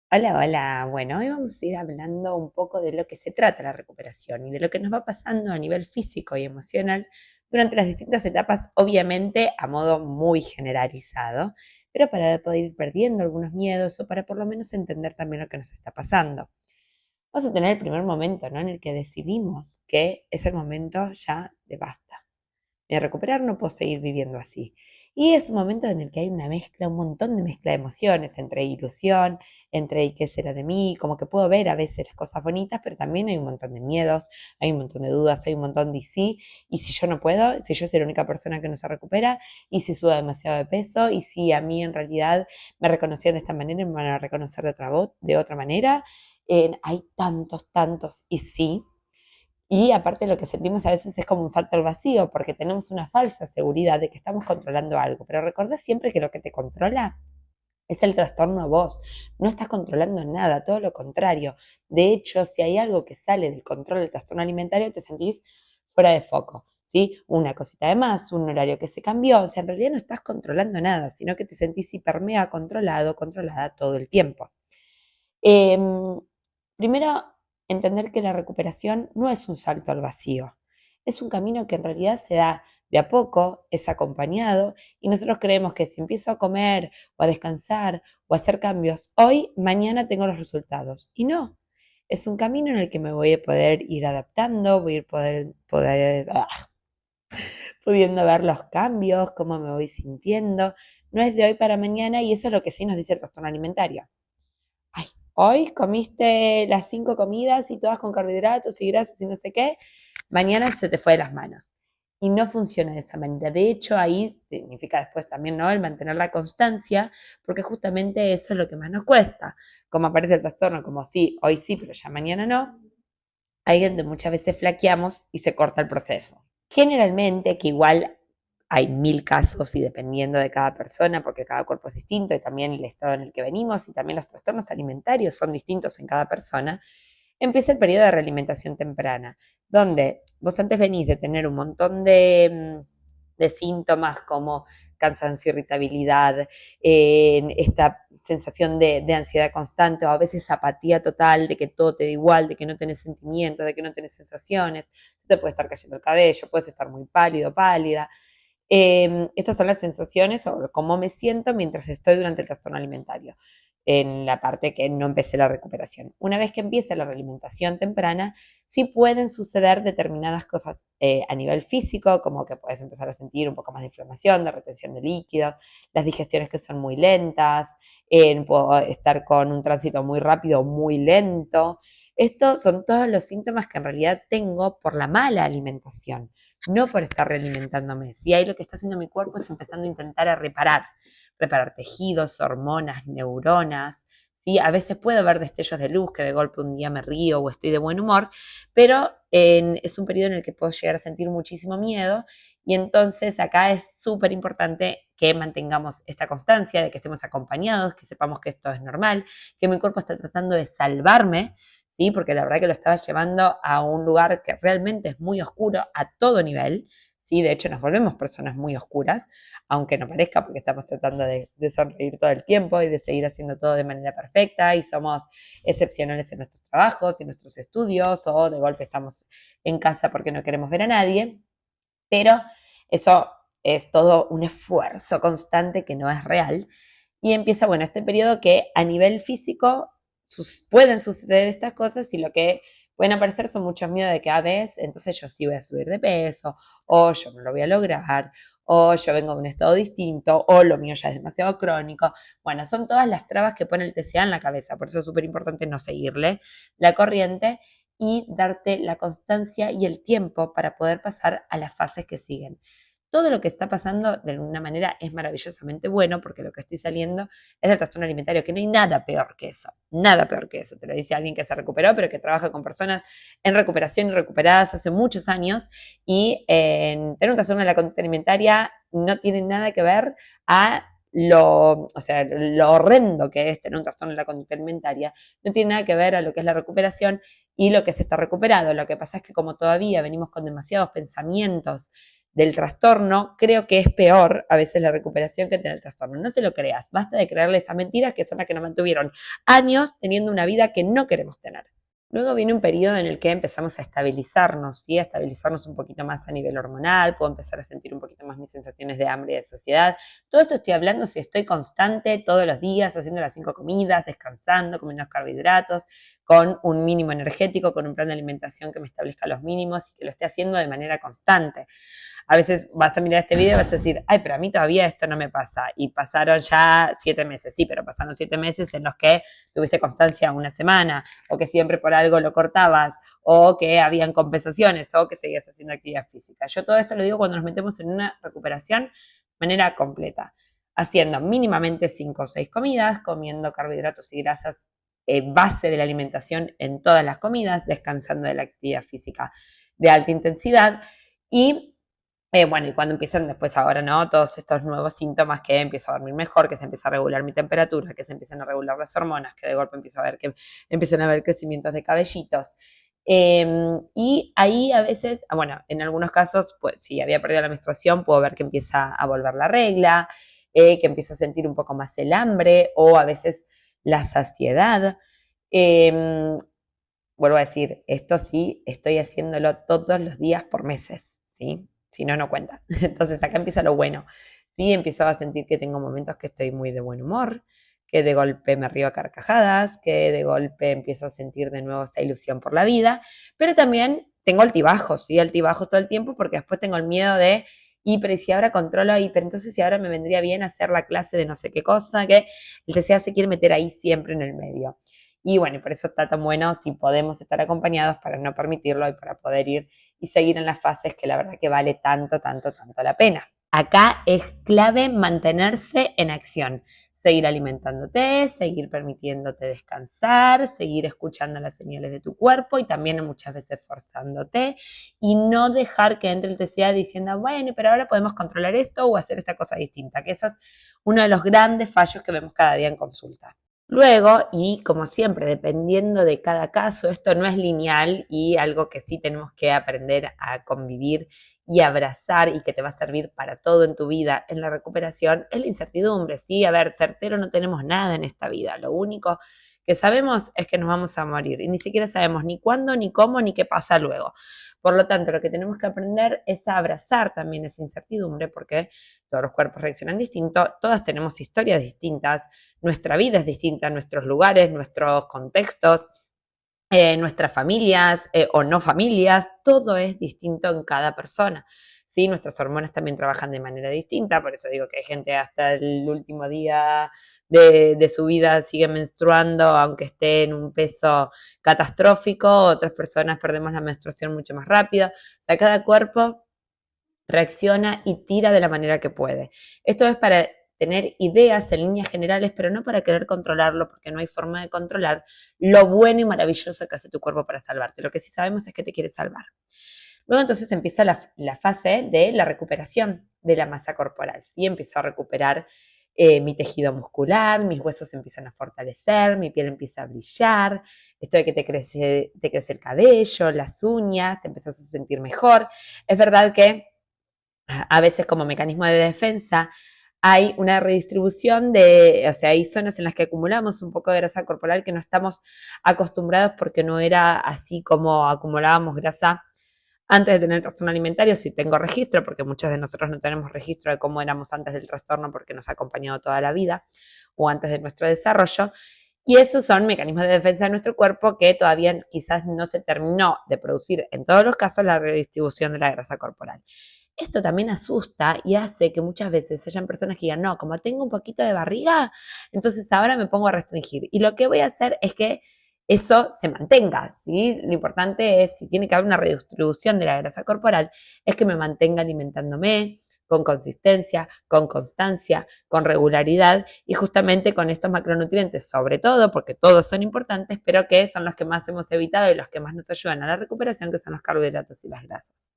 Hola, hola. Bueno, hoy vamos a ir hablando un poco de lo que se trata la recuperación y de lo que nos va pasando a nivel físico y emocional durante las distintas etapas, obviamente a modo muy generalizado, pero para poder ir perdiendo algunos miedos o para por lo menos entender también lo que nos está pasando. Vamos a tener el primer momento, ¿no? En el que decidimos que es el momento ya de basta de recuperar, no puedo seguir viviendo así. Y es un momento en el que hay una mezcla, un montón de mezcla de emociones, entre ilusión, entre ¿y qué será de mí? Como que puedo ver a veces cosas bonitas, pero también hay un montón de miedos, hay un montón de dudas, hay un montón de sí, y si yo no puedo, si yo soy la única persona que no se recupera, y si subo demasiado de peso, y si a mí en realidad me reconocían de esta manera y me van a reconocer de otra manera. Hay tantos, tantos y sí, y aparte lo que sentimos a veces es como un salto al vacío, porque tenemos una falsa seguridad de que estamos controlando algo. Pero recordá siempre que lo que te controla es el trastorno a vos. No estás controlando nada, todo lo contrario. De hecho, si hay algo que sale del control del trastorno alimentario, te sentís fuera de foco. ¿Sí? Una cosita de más, un horario que se cambió. O sea, en realidad no estás controlando nada, sino que te sentís hiper mega controlado, controlada todo el tiempo. Em, Primero, entender que la recuperación no es un salto al vacío, es un camino que en realidad se da de a poco, es acompañado, y nosotros creemos que si empiezo a comer o a descansar o a hacer cambios hoy, mañana tengo los resultados. Y no, es un camino en el que me voy a poder ir adaptando, voy a ir pudiendo ver los cambios, cómo me voy sintiendo. No es de hoy para mañana y eso es lo que sí nos dice el trastorno alimentario. Ay, hoy comiste las 5 comidas y todas con carbohidratos y grasas y no sé qué, mañana se te fue de las manos. Y no funciona de esa manera. De hecho, ahí significa después también, ¿no? El mantener la constancia, porque justamente eso es lo que más nos cuesta. Como aparece el trastorno, como sí, hoy sí, pero ya mañana no, ahí es donde muchas veces flaqueamos y se corta el proceso. Generalmente, que igual hay mil casos y dependiendo de cada persona, porque cada cuerpo es distinto y también el estado en el que venimos y también los trastornos alimentarios son distintos en cada persona, empieza el periodo de realimentación temprana, donde vos antes venís de tener un montón de síntomas como cansancio, irritabilidad, esta sensación de ansiedad constante o a veces apatía total, de que todo te da igual, de que no tenés sentimientos, de que no tenés sensaciones, se te puede estar cayendo el cabello, puedes estar muy pálido, pálida. Estas son las sensaciones o cómo me siento mientras estoy durante el trastorno alimentario, en la parte que no empecé la recuperación. Una vez que empiece la realimentación temprana, sí pueden suceder determinadas cosas a nivel físico, como que puedes empezar a sentir un poco más de inflamación, de retención de líquidos, las digestiones que son muy lentas, puedo estar con un tránsito muy rápido o muy lento. Estos son todos los síntomas que en realidad tengo por la mala alimentación, no por estar realimentándome. Si ahí lo que está haciendo mi cuerpo es empezando a intentar a reparar tejidos, hormonas, neuronas. ¿Sí? A veces puedo ver destellos de luz, que de golpe un día me río o estoy de buen humor, pero es un periodo en el que puedo llegar a sentir muchísimo miedo y entonces acá es súper importante que mantengamos esta constancia, de que estemos acompañados, que sepamos que esto es normal, que mi cuerpo está tratando de salvarme, ¿sí? Porque la verdad que lo estaba llevando a un lugar que realmente es muy oscuro a todo nivel, ¿sí? De hecho, nos volvemos personas muy oscuras, aunque no parezca, porque estamos tratando de sonreír todo el tiempo y de seguir haciendo todo de manera perfecta y somos excepcionales en nuestros trabajos, en nuestros estudios, o de golpe estamos en casa porque no queremos ver a nadie, pero eso es todo un esfuerzo constante que no es real. Y empieza, bueno, este periodo que a nivel físico pueden suceder estas cosas y lo que pueden aparecer son muchos miedos de que a veces, entonces yo sí voy a subir de peso, o yo no lo voy a lograr, o yo vengo de un estado distinto, o lo mío ya es demasiado crónico. Bueno, son todas las trabas que pone el TCA en la cabeza, por eso es súper importante no seguirle la corriente y darte la constancia y el tiempo para poder pasar a las fases que siguen. Todo lo que está pasando de alguna manera es maravillosamente bueno porque lo que estoy saliendo es del trastorno alimentario, que no hay nada peor que eso, te lo dice alguien que se recuperó, pero que trabaja con personas en recuperación y recuperadas hace muchos años y tener un trastorno de la conducta alimentaria no tiene nada que ver a o sea, lo horrendo que es tener un trastorno de la conducta alimentaria, no tiene nada que ver a lo que es la recuperación y lo que es estar recuperado. Lo que pasa es que como todavía venimos con demasiados pensamientos del trastorno, creo que es peor a veces la recuperación que tener el trastorno. No se lo creas, basta de creerle estas mentiras que son las que nos mantuvieron años teniendo una vida que no queremos tener. Luego viene un periodo en el que empezamos a estabilizarnos, ¿sí? A estabilizarnos un poquito más a nivel hormonal, puedo empezar a sentir un poquito más mis sensaciones de hambre y de saciedad. Todo esto estoy hablando si estoy constante todos los días, haciendo las 5 comidas, descansando, comiendo carbohidratos, con un mínimo energético, con un plan de alimentación que me establezca los mínimos y que lo esté haciendo de manera constante. A veces vas a mirar este video y vas a decir, ay, pero a mí todavía esto no me pasa. Y pasaron ya 7 meses, sí, pero pasaron 7 meses en los que tuviste constancia una semana, o que siempre por algo lo cortabas, o que habían compensaciones, o que seguías haciendo actividad física. Yo todo esto lo digo cuando nos metemos en una recuperación de manera completa, haciendo mínimamente 5 o 6 comidas, comiendo carbohidratos y grasas base de la alimentación en todas las comidas, descansando de la actividad física de alta intensidad y bueno, y cuando empiezan después ahora, ¿no? Todos estos nuevos síntomas que empiezo a dormir mejor, que se empieza a regular mi temperatura, que se empiezan a regular las hormonas, que de golpe empiezo a ver que empiezan a haber crecimientos de cabellitos. Y ahí a veces, bueno, en algunos casos, pues si había perdido la menstruación, puedo ver que empieza a volver la regla, que empiezo a sentir un poco más el hambre o a veces la saciedad. Vuelvo a decir, esto sí, estoy haciéndolo todos los días por meses, ¿sí? Si no, no cuenta. Entonces acá empieza lo bueno. Sí, empiezo a sentir que tengo momentos que estoy muy de buen humor, que de golpe me río a carcajadas, que de golpe empiezo a sentir de nuevo esa ilusión por la vida, pero también tengo altibajos, ¿sí? Altibajos todo el tiempo porque después tengo el miedo de, y pero si ahora controlo, y pero entonces si ahora me vendría bien hacer la clase de no sé qué cosa, que el TCA se quiere meter ahí siempre en el medio. Y bueno, y por eso está tan bueno si podemos estar acompañados para no permitirlo y para poder ir y seguir en las fases que la verdad que vale tanto, tanto, tanto la pena. Acá es clave mantenerse en acción, seguir alimentándote, seguir permitiéndote descansar, seguir escuchando las señales de tu cuerpo y también muchas veces forzándote y no dejar que entre el TCA diciendo, bueno, pero ahora podemos controlar esto o hacer esta cosa distinta, que eso es uno de los grandes fallos que vemos cada día en consulta. Luego, y como siempre, dependiendo de cada caso, esto no es lineal y algo que sí tenemos que aprender a convivir y abrazar y que te va a servir para todo en tu vida en la recuperación, es la incertidumbre, ¿sí? A ver, certero no tenemos nada en esta vida, lo único que sabemos es que nos vamos a morir y ni siquiera sabemos ni cuándo, ni cómo, ni qué pasa luego. Por lo tanto, lo que tenemos que aprender es a abrazar también esa incertidumbre porque todos los cuerpos reaccionan distinto, todas tenemos historias distintas, nuestra vida es distinta, nuestros lugares, nuestros contextos, nuestras familias o no familias, todo es distinto en cada persona. ¿Sí? Nuestras hormonas también trabajan de manera distinta, por eso digo que hay gente hasta el último día de su vida sigue menstruando, aunque esté en un peso catastrófico, otras personas perdemos la menstruación mucho más rápido. O sea, cada cuerpo reacciona y tira de la manera que puede. Esto es para tener ideas en líneas generales, pero no para querer controlarlo, porque no hay forma de controlar lo bueno y maravilloso que hace tu cuerpo para salvarte. Lo que sí sabemos es que te quiere salvar. Luego entonces empieza la fase de la recuperación de la masa corporal. ¿Sí? Empiezo a recuperar mi tejido muscular, mis huesos empiezan a fortalecer, mi piel empieza a brillar, esto de que te crece el cabello, las uñas, te empiezas a sentir mejor. Es verdad que a veces como mecanismo de defensa hay una redistribución o sea, hay zonas en las que acumulamos un poco de grasa corporal que no estamos acostumbrados porque no era así como acumulábamos grasa antes de tener el trastorno alimentario. Sí tengo registro, porque muchos de nosotros no tenemos registro de cómo éramos antes del trastorno porque nos ha acompañado toda la vida o antes de nuestro desarrollo. Y esos son mecanismos de defensa de nuestro cuerpo que todavía quizás no se terminó de producir en todos los casos la redistribución de la grasa corporal. Esto también asusta y hace que muchas veces hayan personas que digan, no, como tengo un poquito de barriga, entonces ahora me pongo a restringir. Y lo que voy a hacer es que eso se mantenga, ¿sí? Lo importante es, si tiene que haber una redistribución de la grasa corporal, es que me mantenga alimentándome con consistencia, con constancia, con regularidad y justamente con estos macronutrientes, sobre todo, porque todos son importantes, pero que son los que más hemos evitado y los que más nos ayudan a la recuperación, que son los carbohidratos y las grasas.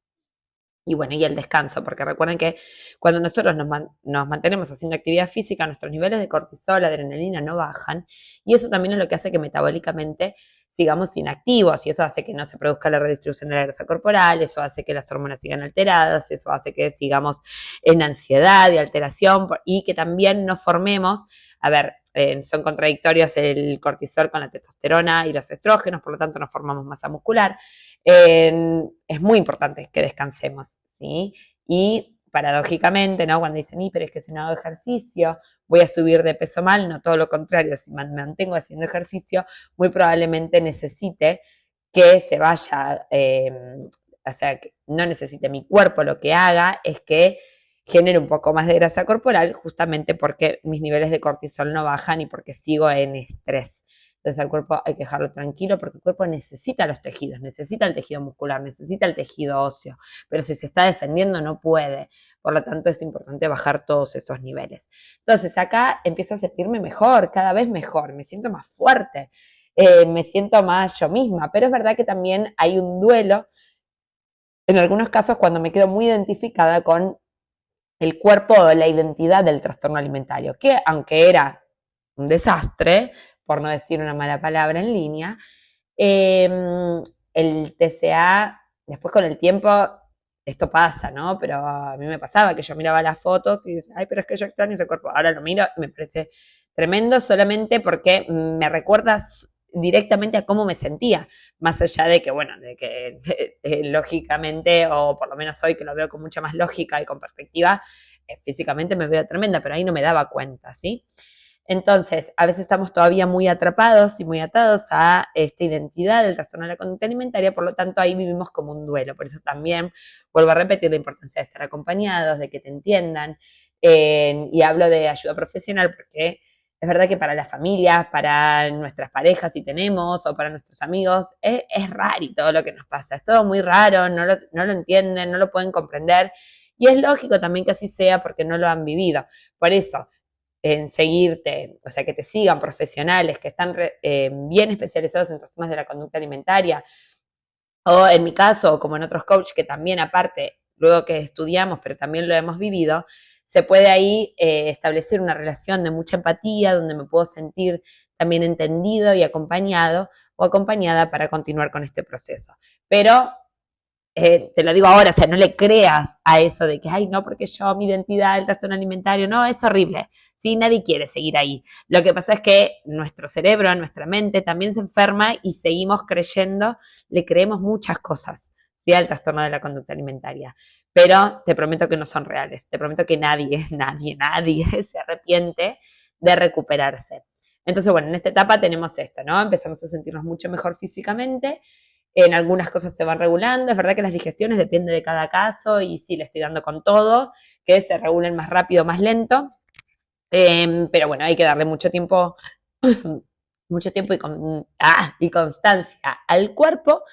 Y bueno, y el descanso, porque recuerden que cuando nosotros nos mantenemos haciendo actividad física, nuestros niveles de cortisol, adrenalina no bajan, y eso también es lo que hace que metabólicamente sigamos inactivos y eso hace que no se produzca la redistribución de la grasa corporal, eso hace que las hormonas sigan alteradas, eso hace que sigamos en ansiedad y alteración y que también nos formemos, a ver, son contradictorios el cortisol con la testosterona y los estrógenos, por lo tanto nos formamos masa muscular. Es muy importante que descansemos, ¿sí? Y paradójicamente, ¿no? Cuando dicen, pero es que si no hago ejercicio voy a subir de peso mal, no, todo lo contrario, si me mantengo haciendo ejercicio, muy probablemente necesite que se vaya, o sea, que no necesite mi cuerpo, lo que haga es que genere un poco más de grasa corporal justamente porque mis niveles de cortisol no bajan y porque sigo en estrés. Entonces al cuerpo hay que dejarlo tranquilo porque el cuerpo necesita los tejidos, necesita el tejido muscular, necesita el tejido óseo, pero si se está defendiendo no puede. Por lo tanto es importante bajar todos esos niveles. Entonces acá empiezo a sentirme mejor, cada vez mejor, me siento más fuerte, me siento más yo misma, pero es verdad que también hay un duelo en algunos casos cuando me quedo muy identificada con el cuerpo o la identidad del trastorno alimentario, que aunque era un desastre, por no decir una mala palabra en línea, el TCA, después con el tiempo, esto pasa, ¿no? Pero a mí me pasaba que yo miraba las fotos y decía, pero es que yo extraño ese cuerpo. Ahora lo miro y me parece tremendo solamente porque me recuerdas directamente a cómo me sentía, más allá de que, bueno, de que lógicamente, o por lo menos hoy que lo veo con mucha más lógica y con perspectiva, físicamente me veo tremenda, pero ahí no me daba cuenta, ¿sí? Entonces, a veces estamos todavía muy atrapados y muy atados a esta identidad del trastorno de la conducta alimentaria, por lo tanto ahí vivimos como un duelo. Por eso también vuelvo a repetir la importancia de estar acompañados, de que te entiendan, y hablo de ayuda profesional porque es verdad que para las familias, para nuestras parejas si tenemos, o para nuestros amigos, es raro todo lo que nos pasa, es todo muy raro, no lo entienden, no lo pueden comprender, y es lógico también que así sea porque no lo han vivido. Por eso, en seguirte, o sea, que te sigan profesionales que están bien especializados en trastornos de la conducta alimentaria, o en mi caso, como en otros coaches que también aparte, luego que estudiamos, pero también lo hemos vivido, se puede ahí establecer una relación de mucha empatía, donde me puedo sentir también entendido y acompañado o acompañada para continuar con este proceso. Pero te lo digo ahora, o sea, no le creas a eso de que, ay, no, porque yo, mi identidad, el trastorno alimentario, no, es horrible, ¿sí? Nadie quiere seguir ahí. Lo que pasa es que nuestro cerebro, nuestra mente también se enferma y seguimos creyendo, le creemos muchas cosas, ¿sí? Al trastorno de la conducta alimentaria. Pero te prometo que no son reales, te prometo que nadie, nadie se arrepiente de recuperarse. Entonces, bueno, en esta etapa tenemos esto, ¿no? Empezamos a sentirnos mucho mejor físicamente, en algunas cosas se van regulando, es verdad que las digestiones depende de cada caso y sí, le estoy dando con todo, que se regulen más rápido, más lento, pero bueno, hay que darle mucho tiempo, mucho tiempo y constancia al cuerpo,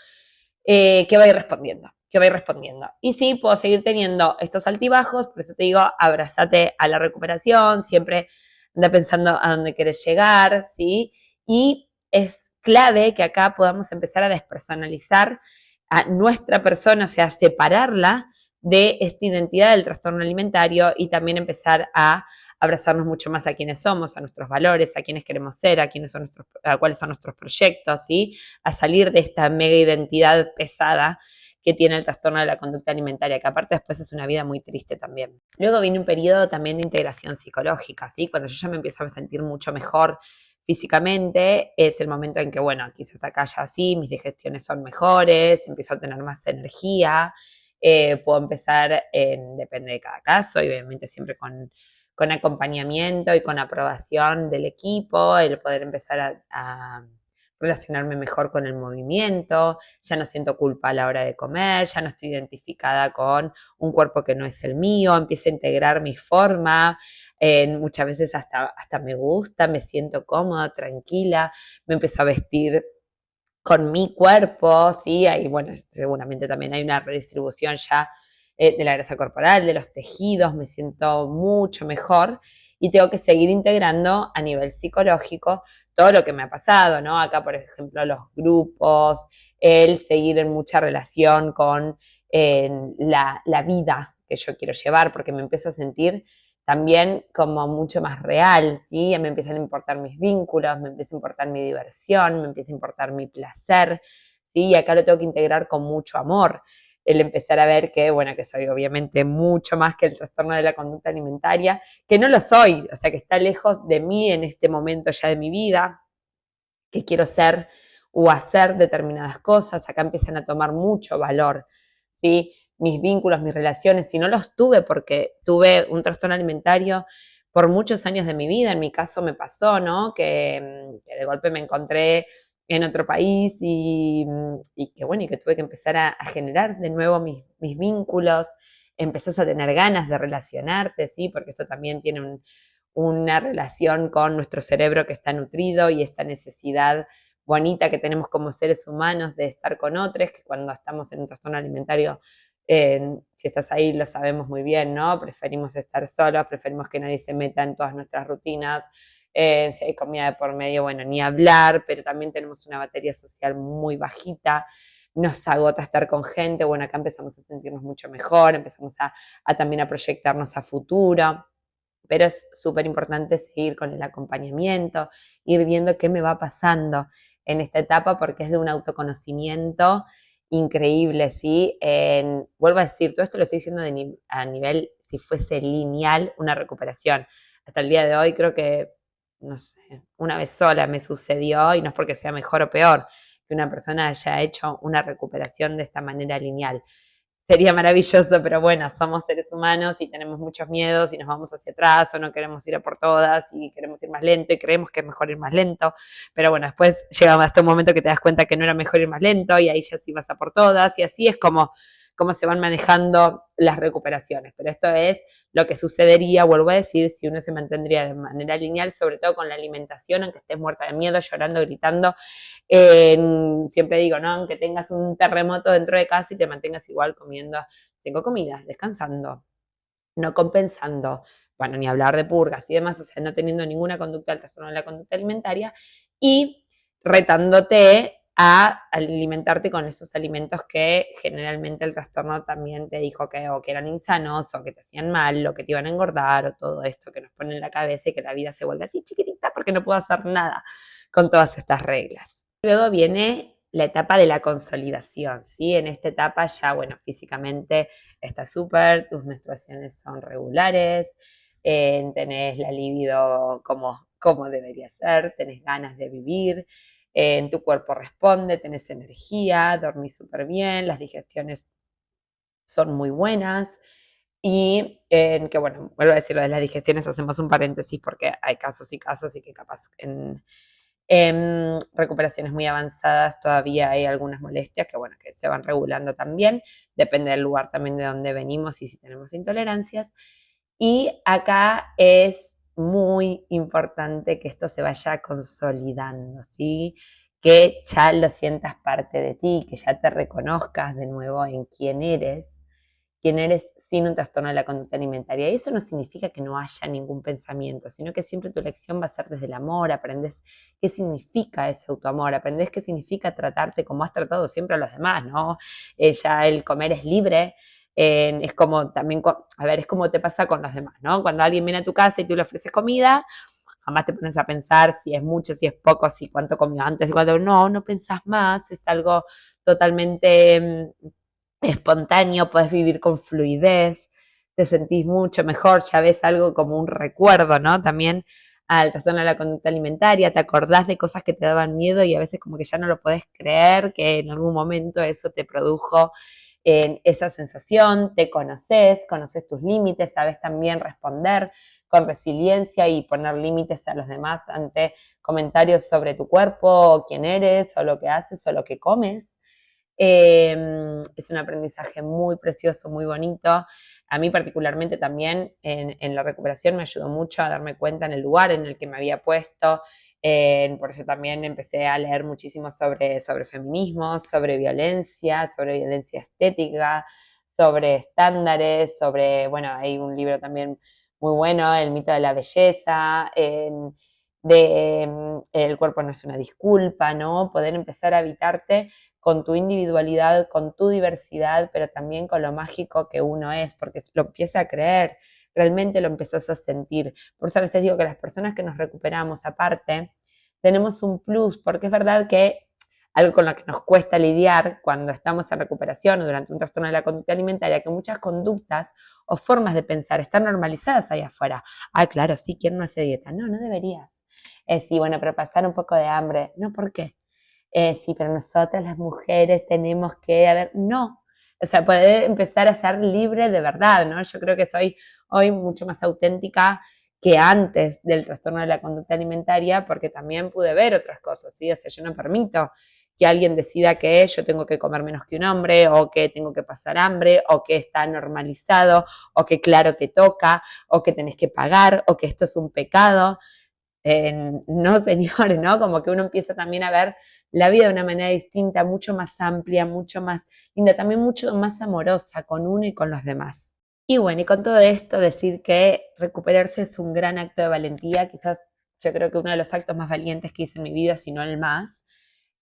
que va a ir respondiendo, que va a ir respondiendo. Y sí, puedo seguir teniendo estos altibajos, por eso te digo, abrázate a la recuperación, siempre anda pensando a dónde querés llegar, ¿sí? Y es clave que acá podamos empezar a despersonalizar a nuestra persona, o sea, separarla de esta identidad del trastorno alimentario y también empezar a abrazarnos mucho más a quienes somos, a nuestros valores, a quienes queremos ser, a cuáles son nuestros proyectos, ¿sí? A salir de esta mega identidad pesada que tiene el trastorno de la conducta alimentaria, que aparte después es una vida muy triste también. Luego viene un periodo también de integración psicológica, ¿sí? Cuando yo ya me empiezo a sentir mucho mejor físicamente, es el momento en que, bueno, quizás acá ya sí, mis digestiones son mejores, empiezo a tener más energía, puedo empezar, depende de cada caso, y obviamente siempre con acompañamiento y con aprobación del equipo, el poder empezar a relacionarme mejor con el movimiento, ya no siento culpa a la hora de comer, ya no estoy identificada con un cuerpo que no es el mío, empiezo a integrar mi forma, muchas veces hasta me gusta, me siento cómoda, tranquila, me empiezo a vestir con mi cuerpo, ¿sí? Ahí, bueno, seguramente también hay una redistribución ya de la grasa corporal, de los tejidos, me siento mucho mejor y tengo que seguir integrando a nivel psicológico todo lo que me ha pasado, ¿no? Acá, por ejemplo, los grupos, el seguir en mucha relación con la vida que yo quiero llevar, porque me empiezo a sentir también como mucho más real, ¿sí? Me empiezan a importar mis vínculos, me empieza a importar mi diversión, me empieza a importar mi placer, ¿sí? Y acá lo tengo que integrar con mucho amor. El empezar a ver que, bueno, que soy obviamente mucho más que el trastorno de la conducta alimentaria, que no lo soy, o sea, que está lejos de mí en este momento ya de mi vida, que quiero ser o hacer determinadas cosas. Acá empiezan a tomar mucho valor, ¿sí? Mis vínculos, mis relaciones, si no los tuve porque tuve un trastorno alimentario por muchos años de mi vida. En mi caso me pasó, ¿no? Que de golpe me encontré en otro país y que bueno, y que tuve que empezar a generar de nuevo mis vínculos, empezás a tener ganas de relacionarte, ¿sí? Porque eso también tiene una relación con nuestro cerebro que está nutrido y esta necesidad bonita que tenemos como seres humanos de estar con otros, que cuando estamos en un trastorno alimentario, si estás ahí lo sabemos muy bien, ¿no? Preferimos estar solos, preferimos que nadie se meta en todas nuestras rutinas, si hay comida de por medio, bueno, ni hablar, pero también tenemos una batería social muy bajita, nos agota estar con gente, bueno, acá empezamos a sentirnos mucho mejor, empezamos a también a proyectarnos a futuro. Pero es súper importante seguir con el acompañamiento, ir viendo qué me va pasando en esta etapa porque es de un autoconocimiento increíble, ¿sí? Vuelvo a decir, todo esto lo estoy diciendo a nivel, si fuese lineal, una recuperación. Hasta el día de hoy creo que, no sé, una vez sola me sucedió, y no es porque sea mejor o peor, que una persona haya hecho una recuperación de esta manera lineal. Sería maravilloso, pero bueno, somos seres humanos y tenemos muchos miedos y nos vamos hacia atrás o no queremos ir a por todas y queremos ir más lento y creemos que es mejor ir más lento, pero bueno, después llega hasta un momento que te das cuenta que no era mejor ir más lento y ahí ya sí vas a por todas y así es como se van manejando las recuperaciones, pero esto es lo que sucedería, vuelvo a decir, si uno se mantendría de manera lineal, sobre todo con la alimentación, aunque estés muerta de miedo, llorando, gritando. Siempre digo, ¿no? Aunque tengas un terremoto dentro de casa y te mantengas igual comiendo 5 comidas, descansando, no compensando, bueno, ni hablar de purgas y demás, o sea, no teniendo ninguna conducta del trastorno de la conducta alimentaria y retándote a alimentarte con esos alimentos que generalmente el trastorno también te dijo que o que eran insanos o que te hacían mal o que te iban a engordar o todo esto que nos pone en la cabeza y que la vida se vuelve así chiquitita porque no puedo hacer nada con todas estas reglas. Luego viene la etapa de la consolidación, ¿sí? En esta etapa ya, bueno, físicamente está súper, tus menstruaciones son regulares, tenés la libido como debería ser, tenés ganas de vivir, tu cuerpo responde, tenés energía, dormís súper bien, las digestiones son muy buenas. Y que bueno, vuelvo a decir lo de las digestiones, hacemos un paréntesis porque hay casos y que capaz en recuperaciones muy avanzadas todavía hay algunas molestias que, bueno, que se van regulando también, depende del lugar también de donde venimos y si tenemos intolerancias. Y acá es muy importante que esto se vaya consolidando, ¿sí? Que ya lo sientas parte de ti, que ya te reconozcas de nuevo en quién eres sin un trastorno de la conducta alimentaria. Y eso no significa que no haya ningún pensamiento, sino que siempre tu elección va a ser desde el amor, aprendes qué significa ese autoamor, aprendes qué significa tratarte como has tratado siempre a los demás, ¿no? Ya el comer es libre, es como también, a ver, es como te pasa con los demás, ¿no? Cuando alguien viene a tu casa y tú le ofreces comida, jamás te pones a pensar si es mucho, si es poco, si cuánto comió antes, y cuando no pensás más, es algo totalmente espontáneo, podés vivir con fluidez, te sentís mucho mejor, ya ves algo como un recuerdo, ¿no? También al trastorno de la conducta alimentaria, te acordás de cosas que te daban miedo y a veces como que ya no lo podés creer, que en algún momento eso te produjo esa sensación, te conoces tus límites, sabes también responder con resiliencia y poner límites a los demás ante comentarios sobre tu cuerpo, o quién eres, o lo que haces, o lo que comes. Es un aprendizaje muy precioso, muy bonito. A mí particularmente también en la recuperación me ayudó mucho a darme cuenta en el lugar en el que me había puesto. Por eso también empecé a leer muchísimo sobre feminismo, sobre violencia estética, sobre estándares, bueno, hay un libro también muy bueno, El mito de la belleza, el cuerpo no es una disculpa, ¿no? Poder empezar a habitarte con tu individualidad, con tu diversidad, pero también con lo mágico que uno es, porque lo empieza a creer. realmente lo empezás a sentir. Por eso a veces digo que las personas que nos recuperamos aparte, tenemos un plus, porque es verdad que algo con lo que nos cuesta lidiar cuando estamos en recuperación o durante un trastorno de la conducta alimentaria, que muchas conductas o formas de pensar están normalizadas ahí afuera. Ah, claro, sí, ¿quién no hace dieta? No, no deberías. Sí, bueno, pero pasar un poco de hambre. No, ¿por qué? Sí, pero nosotras las mujeres tenemos que, a ver, no. O sea, poder empezar a ser libre de verdad, ¿no? Yo creo que soy hoy mucho más auténtica que antes del trastorno de la conducta alimentaria, porque también pude ver otras cosas, ¿sí? O sea, yo no permito que alguien decida que yo tengo que comer menos que un hombre, o que tengo que pasar hambre, o que está normalizado, o que claro te toca, o que tenés que pagar, o que esto es un pecado. No, señores, ¿no? Como que uno empieza también a ver la vida de una manera distinta, mucho más amplia, mucho más linda, también mucho más amorosa con uno y con los demás. Y bueno, y con todo esto decir que recuperarse es un gran acto de valentía, quizás yo creo que uno de los actos más valientes que hice en mi vida, si no el más,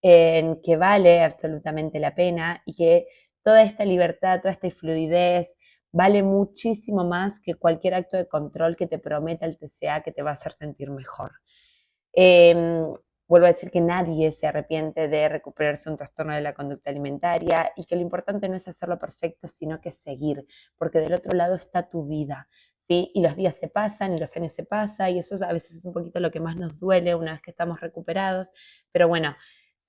en que vale absolutamente la pena y que toda esta libertad, toda esta fluidez, vale muchísimo más que cualquier acto de control que te prometa el TCA que te va a hacer sentir mejor. Eh, Vuelvo a decir que nadie se arrepiente de recuperarse un trastorno de la conducta alimentaria y que lo importante no es hacerlo perfecto, sino que seguir, porque del otro lado está tu vida, ¿sí? Y los días se pasan y los años se pasan y eso a veces es un poquito lo que más nos duele una vez que estamos recuperados, pero bueno,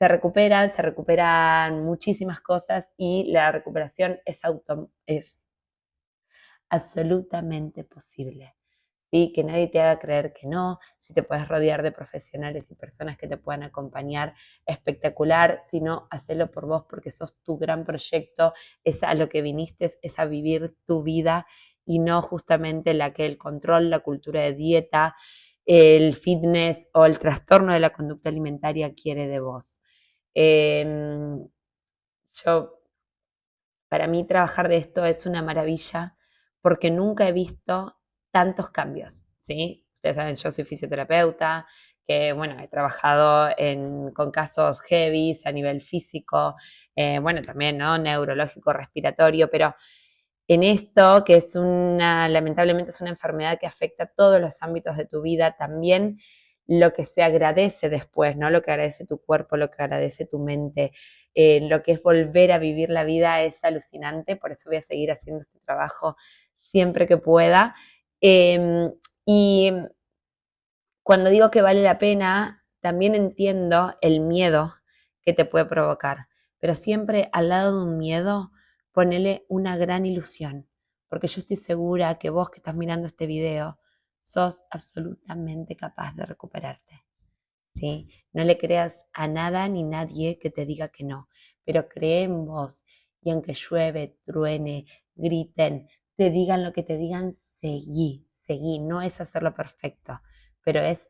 se recuperan muchísimas cosas y la recuperación es absolutamente posible. ¿Sí? Que nadie te haga creer que no, si te puedes rodear de profesionales y personas que te puedan acompañar, espectacular, si no, hacelo por vos porque sos tu gran proyecto, es a lo que viniste, es a vivir tu vida y no justamente la que el control, la cultura de dieta, el fitness o el trastorno de la conducta alimentaria quiere de vos. Eh, yo para mí trabajar de esto es una maravilla porque nunca he visto tantos cambios, ¿sí? Ustedes saben, yo soy fisioterapeuta, que bueno, he trabajado con casos heavy a nivel físico, bueno, también, ¿no? Neurológico, respiratorio, pero en esto, que es lamentablemente es una enfermedad que afecta todos los ámbitos de tu vida, también lo que se agradece después, ¿no? Lo que agradece tu cuerpo, lo que agradece tu mente, lo que es volver a vivir la vida es alucinante, por eso voy a seguir haciendo este trabajo siempre que pueda. Y cuando digo que vale la pena, también entiendo el miedo que te puede provocar, pero siempre al lado de un miedo, ponele una gran ilusión, porque yo estoy segura que vos que estás mirando este video, sos absolutamente capaz de recuperarte. ¿Sí? No le creas a nada ni nadie que te diga que no, pero cree en vos y aunque llueve, truene, griten, te digan lo que te digan, seguí, seguí. No es hacerlo perfecto, pero es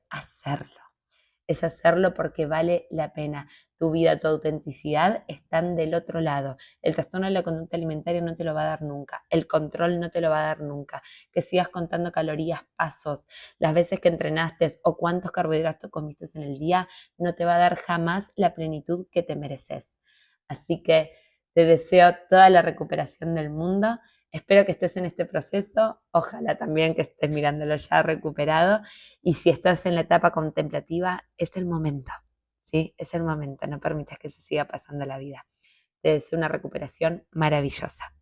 hacerlo porque vale la pena. Tu vida, tu autenticidad están del otro lado. El trastorno de la conducta alimentaria no te lo va a dar nunca. El control no te lo va a dar nunca. Que sigas contando calorías, pasos, las veces que entrenaste o cuántos carbohidratos comiste en el día, no te va a dar jamás la plenitud que te mereces. Así que te deseo toda la recuperación del mundo. Espero que estés en este proceso, ojalá también que estés mirándolo ya recuperado y si estás en la etapa contemplativa, es el momento, ¿sí? Es el momento, no permitas que se siga pasando la vida. Te deseo una recuperación maravillosa.